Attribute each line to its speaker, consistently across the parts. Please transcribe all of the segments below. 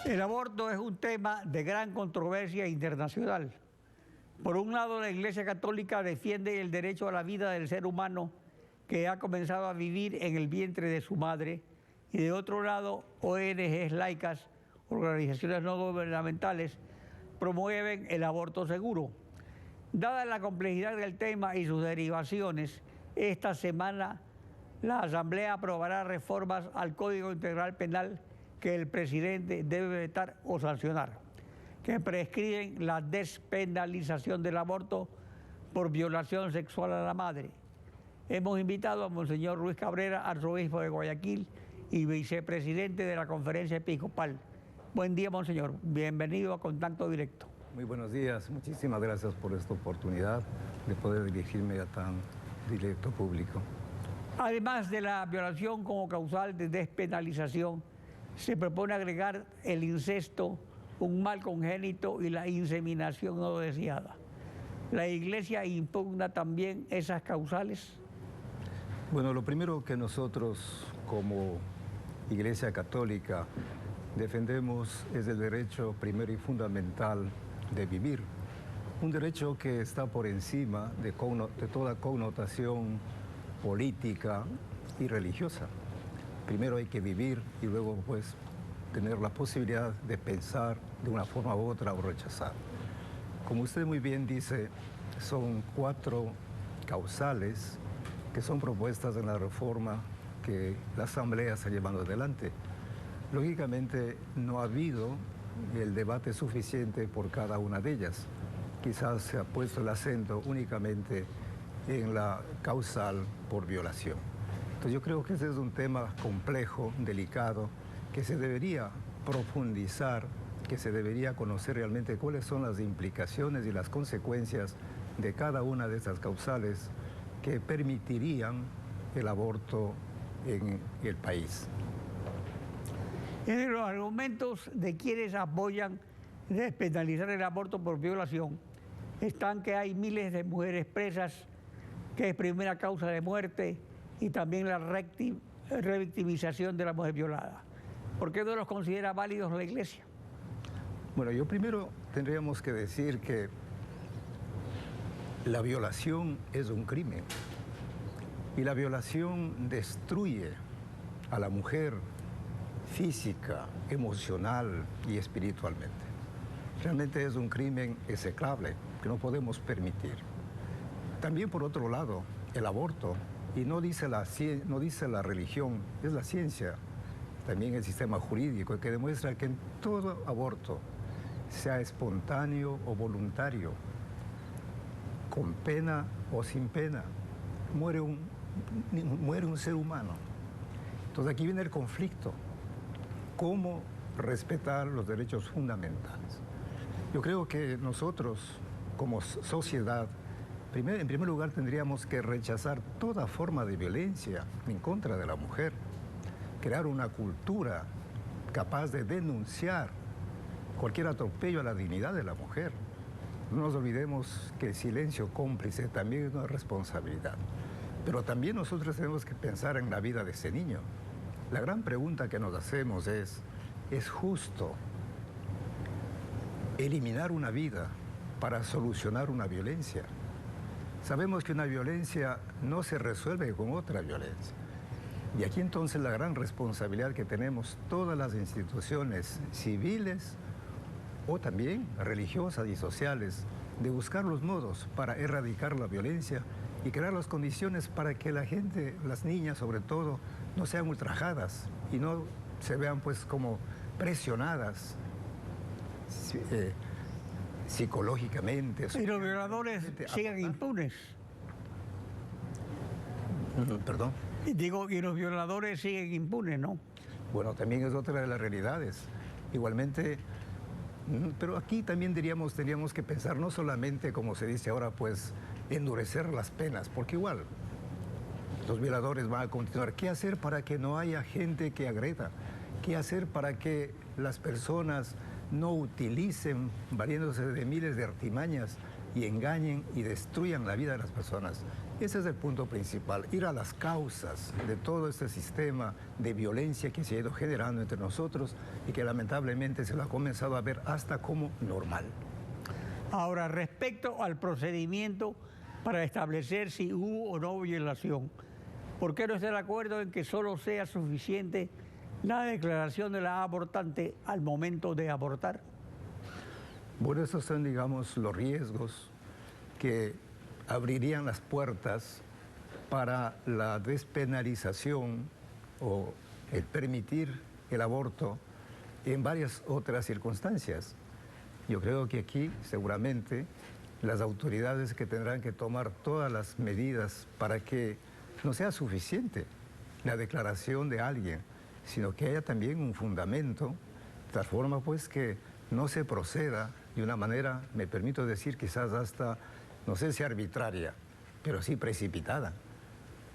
Speaker 1: El aborto es un tema de gran controversia internacional. Por un lado, la Iglesia Católica defiende el derecho a la vida del ser humano que ha comenzado a vivir en el vientre de su madre, y de otro lado, ONGs laicas, organizaciones no gubernamentales, promueven el aborto seguro. Dada la complejidad del tema y sus derivaciones, esta semana la Asamblea aprobará reformas al Código Integral Penal que el presidente debe vetar o sancionar, que prescriben la despenalización del aborto por violación sexual a la madre. Hemos invitado a Monseñor Luis Cabrera, arzobispo de Guayaquil y vicepresidente de la Conferencia Episcopal. Buen día, Monseñor. Bienvenido a Contacto Directo.
Speaker 2: Muy buenos días. Muchísimas gracias por esta oportunidad de poder dirigirme a tan directo público.
Speaker 1: Además de la violación como causal de despenalización, se propone agregar el incesto, un mal congénito y la inseminación no deseada. ¿La Iglesia impugna también esas causales?
Speaker 2: Bueno, lo primero que nosotros como Iglesia Católica defendemos es el derecho primero y fundamental de vivir. Un derecho que está por encima de toda connotación política y religiosa. Primero hay que vivir y luego pues tener la posibilidad de pensar de una forma u otra o rechazar. Como usted muy bien dice, son 4 causales que son propuestas en la reforma que la Asamblea está llevando adelante. Lógicamente no ha habido el debate suficiente por cada una de ellas. Quizás se ha puesto el acento únicamente en la causal por violación. Entonces yo creo que ese es un tema complejo, delicado, que se debería profundizar, que se debería conocer realmente cuáles son las implicaciones y las consecuencias de cada una de estas causales que permitirían el aborto en el país.
Speaker 1: Entre los argumentos de quienes apoyan despenalizar el aborto por violación están que hay miles de mujeres presas, que es primera causa de muerte, y también la revictimización de la mujer violada. ¿Por qué no los considera válidos la Iglesia?
Speaker 2: Bueno, yo primero tendríamos que decir que la violación es un crimen y la violación destruye a la mujer física, emocional y espiritualmente. Realmente es un crimen execrable que no podemos permitir. También por otro lado, el aborto, y no dice la religión, es la ciencia, también el sistema jurídico, que demuestra que en todo aborto, sea espontáneo o voluntario, con pena o sin pena, muere un ser humano. Entonces aquí viene el conflicto. ¿Cómo respetar los derechos fundamentales? Yo creo que nosotros, como sociedad, en primer lugar tendríamos que rechazar toda forma de violencia en contra de la mujer, crear una cultura capaz de denunciar cualquier atropello a la dignidad de la mujer. No nos olvidemos que el silencio cómplice también es una responsabilidad. Pero también nosotros tenemos que pensar en la vida de ese niño. La gran pregunta que nos hacemos ¿es justo eliminar una vida para solucionar una violencia? Sabemos que una violencia no se resuelve con otra violencia. Y aquí entonces la gran responsabilidad que tenemos todas las instituciones civiles o también religiosas y sociales de buscar los modos para erradicar la violencia y crear las condiciones para que la gente, las niñas sobre todo, no sean ultrajadas y no se vean pues como presionadas psicológicamente.
Speaker 1: Y los violadores siguen impunes.
Speaker 2: Perdón.
Speaker 1: Digo, y los violadores siguen impunes, ¿no?
Speaker 2: Bueno, también es otra de las realidades. Igualmente, pero aquí también tendríamos que pensar no solamente, como se dice ahora, pues endurecer las penas, porque igual los violadores van a continuar. ¿Qué hacer para que no haya gente que agreda? ¿Qué hacer para que las personas no utilicen, valiéndose de miles de artimañas, y engañen y destruyan la vida de las personas. Ese es el punto principal, ir a las causas de todo este sistema de violencia que se ha ido generando entre nosotros y que lamentablemente se lo ha comenzado a ver hasta como normal.
Speaker 1: Ahora, respecto al procedimiento para establecer si hubo o no violación, ¿por qué no está de acuerdo en que solo sea suficiente la declaración de la abortante al momento de abortar?
Speaker 2: Bueno, esos son, digamos, los riesgos que abrirían las puertas para la despenalización o el permitir el aborto en varias otras circunstancias. Yo creo que aquí seguramente las autoridades que tendrán que tomar todas las medidas para que no sea suficiente la declaración de alguien, sino que haya también un fundamento, de tal forma pues que no se proceda de una manera, me permito decir, quizás hasta, no sé si arbitraria, pero sí precipitada.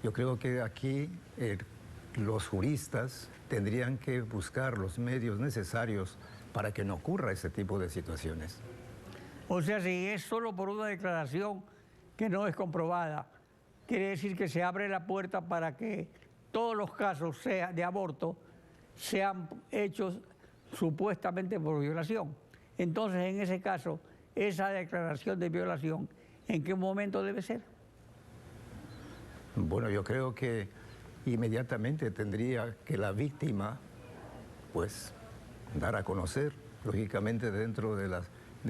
Speaker 2: Yo creo que aquí los juristas tendrían que buscar los medios necesarios para que no ocurra ese tipo de situaciones.
Speaker 1: O sea, si es solo por una declaración que no es comprobada, quiere decir que se abre la puerta para que todos los casos de aborto sean hechos supuestamente por violación. Entonces, en ese caso, esa declaración de violación, ¿en qué momento debe ser?
Speaker 2: Bueno, yo creo que inmediatamente tendría que la víctima, pues, dar a conocer, lógicamente dentro de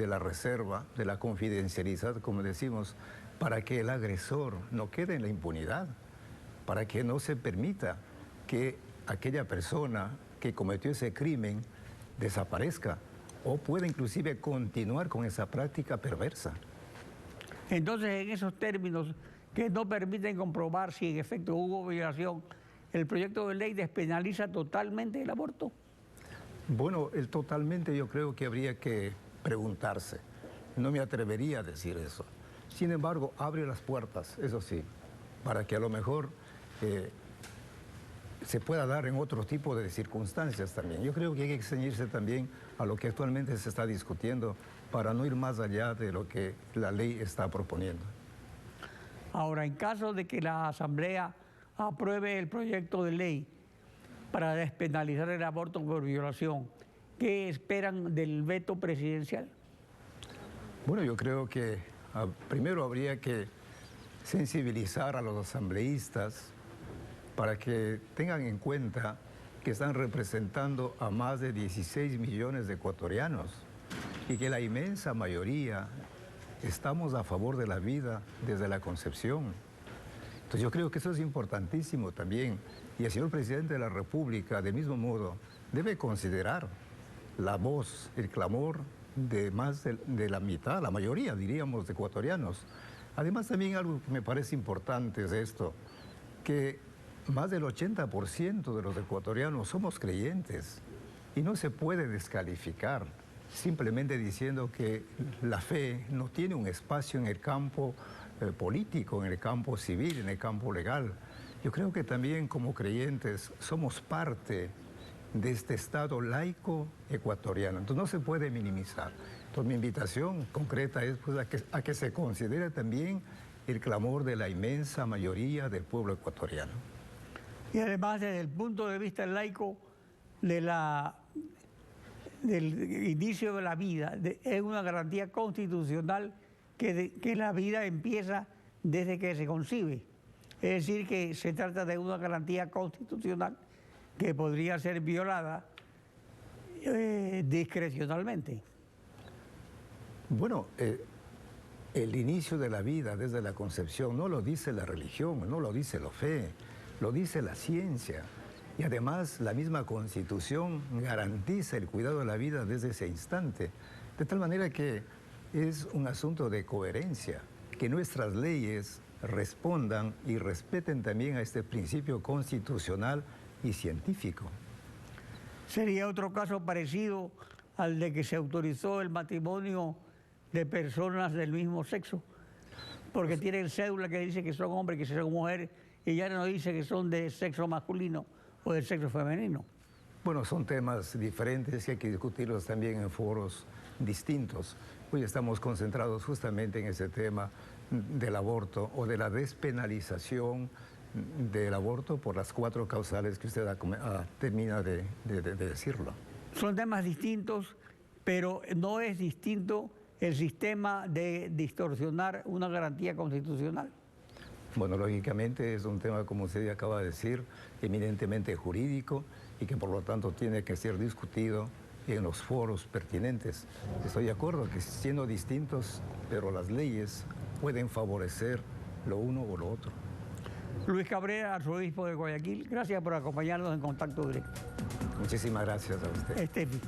Speaker 2: la reserva, de la confidencialidad, como decimos, para que el agresor no quede en la impunidad, para que no se permita que aquella persona que cometió ese crimen desaparezca o pueda inclusive continuar con esa práctica perversa.
Speaker 1: Entonces, en esos términos que no permiten comprobar si en efecto hubo violación, ¿el proyecto de ley despenaliza totalmente el aborto?
Speaker 2: Bueno, el totalmente yo creo que habría que preguntarse. No me atrevería a decir eso. Sin embargo, abre las puertas, eso sí, para que a lo mejor se pueda dar en otro tipo de circunstancias también. Yo creo que hay que ceñirse también a lo que actualmente se está discutiendo para no ir más allá de lo que la ley está proponiendo.
Speaker 1: Ahora, en caso de que la Asamblea apruebe el proyecto de ley para despenalizar el aborto por violación, ¿qué esperan del veto presidencial?
Speaker 2: Bueno, yo creo que primero habría que sensibilizar a los asambleístas para que tengan en cuenta que están representando a más de 16 millones de ecuatorianos y que la inmensa mayoría estamos a favor de la vida desde la concepción. Entonces yo creo que eso es importantísimo también, y el señor presidente de la República, del mismo modo, debe considerar la voz, el clamor de más de la mitad, la mayoría, diríamos, de ecuatorianos. Además, también algo que me parece importante es esto, que más del 80% de los ecuatorianos somos creyentes y no se puede descalificar simplemente diciendo que la fe no tiene un espacio en el campo político, en el campo civil, en el campo legal. Yo creo que también como creyentes somos parte de este Estado laico ecuatoriano, entonces no se puede minimizar. Entonces mi invitación concreta es pues, a que se considere también el clamor de la inmensa mayoría del pueblo ecuatoriano.
Speaker 1: Y además, desde el punto de vista laico del inicio de la vida, es una garantía constitucional que la vida empieza desde que se concibe. Es decir, que se trata de una garantía constitucional que podría ser violada discrecionalmente.
Speaker 2: Bueno, el inicio de la vida desde la concepción no lo dice la religión, no lo dice la fe, lo dice la ciencia. Y además la misma Constitución garantiza el cuidado de la vida desde ese instante. De tal manera que es un asunto de coherencia, que nuestras leyes respondan y respeten también a este principio constitucional y científico.
Speaker 1: Sería otro caso parecido al de que se autorizó el matrimonio de personas del mismo sexo, porque tienen cédula que dice que son hombres, que son mujeres, y ya no dice que son de sexo masculino o de sexo femenino.
Speaker 2: Bueno, son temas diferentes y hay que discutirlos también en foros distintos. Hoy estamos concentrados justamente en ese tema del aborto o de la despenalización del aborto por las 4 causales que usted termina de decirlo.
Speaker 1: Son temas distintos, pero no es distinto el sistema de distorsionar una garantía constitucional.
Speaker 2: Bueno, lógicamente es un tema, como usted acaba de decir, eminentemente jurídico y que por lo tanto tiene que ser discutido en los foros pertinentes. Estoy de acuerdo que siendo distintos, pero las leyes pueden favorecer lo uno o lo otro.
Speaker 1: Luis Cabrera, arzobispo de Guayaquil, gracias por acompañarnos en Contacto Directo.
Speaker 2: Muchísimas gracias a usted.
Speaker 1: Estefi.